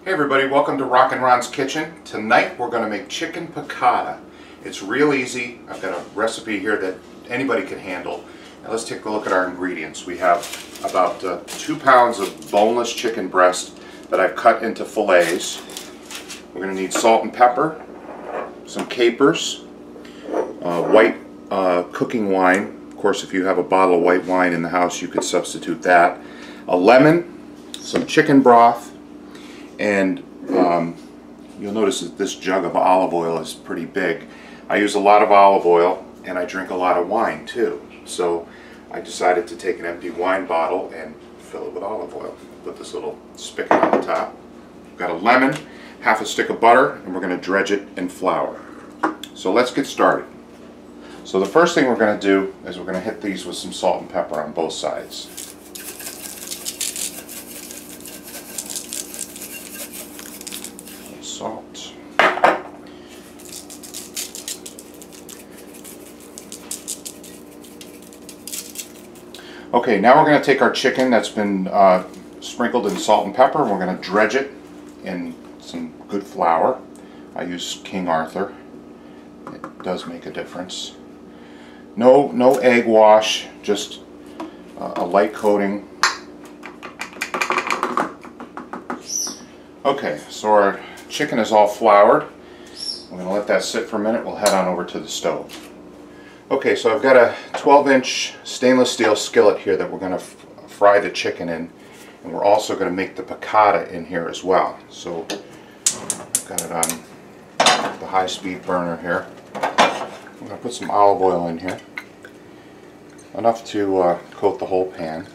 Hey everybody, welcome to Ron's Kitchen. Tonight we're going to make chicken piccata. It's real easy. I've got a recipe here that anybody can handle. Now let's take a look at our ingredients. We have about 2 pounds of boneless chicken breast that I've cut into fillets. We're going to need salt and pepper, some capers, white cooking wine. Of course, if you have a bottle of white wine in the house, you could substitute that. A lemon, some chicken broth, and you'll notice that this jug of olive oil is pretty big. I use a lot of olive oil and I drink a lot of wine too. So I decided to take an empty wine bottle and fill it with olive oil. Put this little spigot on the top. We've got a lemon, half a stick of butter, and we're going to dredge it in flour. So let's get started. So the first thing we're going to do is we're going to hit these with some salt and pepper on both sides. Salt. Okay, now we're going to take our chicken that's been sprinkled in salt and pepper, and we're going to dredge it in some good flour. I use King Arthur. It does make a difference. No egg wash, just a light coating. Okay, so our chicken is all floured. We're going to let that sit for a minute. We'll head on over to the stove. Okay, so I've got a 12-inch stainless steel skillet here that we're going to fry the chicken in, and we're also going to make the piccata in here as well. So I've got it on the high-speed burner here. I'm going to put some olive oil in here, enough to coat the whole pan.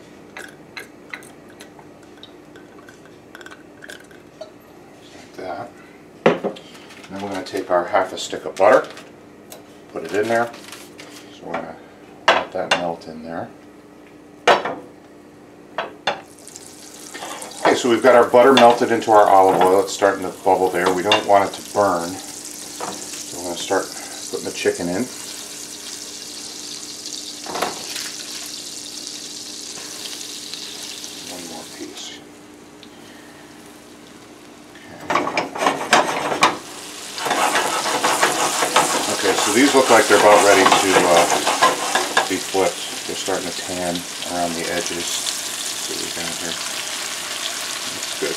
That. And then we're going to take our half a stick of butter, put it in there. So we're going to let that melt in there. Okay, so we've got our butter melted into our olive oil. It's starting to bubble there. We don't want it to burn. So we're going to start putting the chicken in. One more piece. Okay, so these look like they're about ready to be flipped. They're starting to tan around the edges. See what we got here. That's good.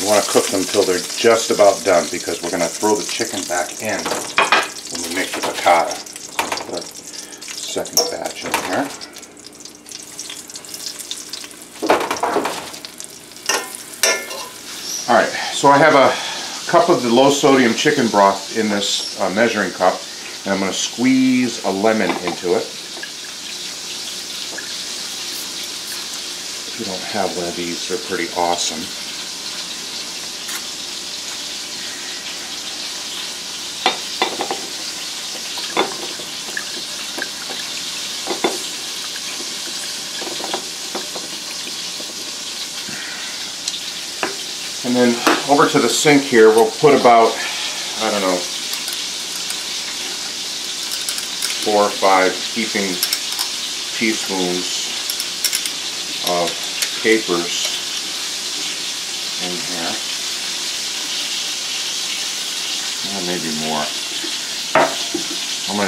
You want to cook them until they're just about done, because we're going to throw the chicken back in when we make the piccata. So put our second batch in here. Alright, so I have a cup of the low sodium chicken broth in this measuring cup, and I'm going to squeeze a lemon into it. If you don't have one of these, they're pretty awesome. And then over to the sink here, we'll put about, I don't know, 4 or 5 heaping teaspoons of capers in here. Well, maybe more. I'm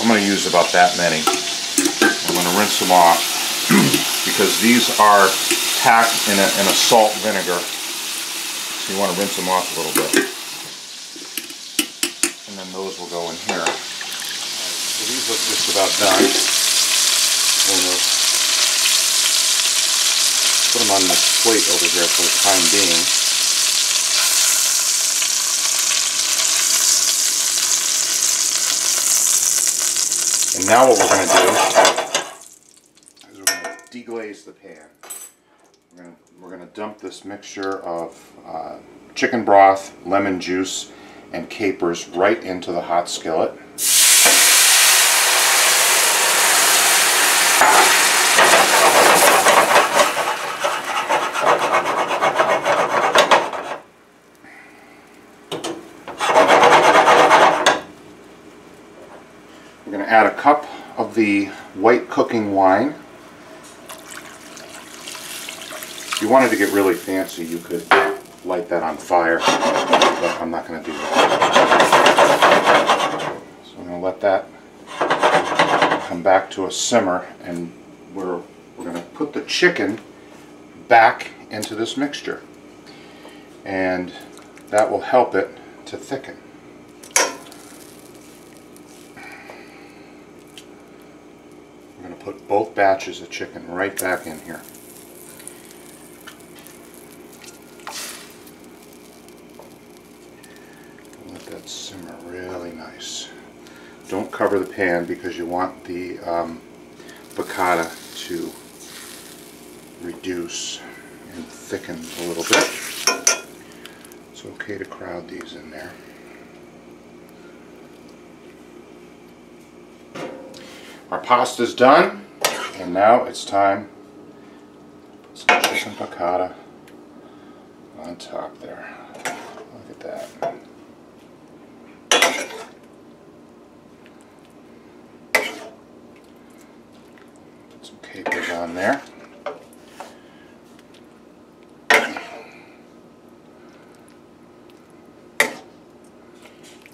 going to use about that many. I'm going to rinse them off because these are packed in a salt vinegar. So you want to rinse them off a little bit. And then those will go in here. So these look just about done. We'll put them on this plate over here for the time being. And now what we're going to do is we're going to deglaze the pan. We're going to dump this mixture of chicken broth, lemon juice, and capers right into the hot skillet. We're going to add a cup of the white cooking wine. If you wanted to get really fancy, you could light that on fire, but I'm not going to do that. So I'm going to let that come back to a simmer, and we're going to put the chicken back into this mixture, and that will help it to thicken. We're going to put both batches of chicken right back in here. Let that simmer really nice. Don't cover the pan because you want the piccata to reduce and thicken a little bit. It's okay to crowd these in there. Our pasta's done, and now it's time to put some chicken piccata on top there. Look at that. Put some capers on there.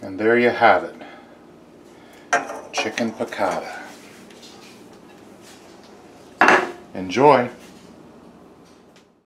And there you have it, chicken piccata. Enjoy!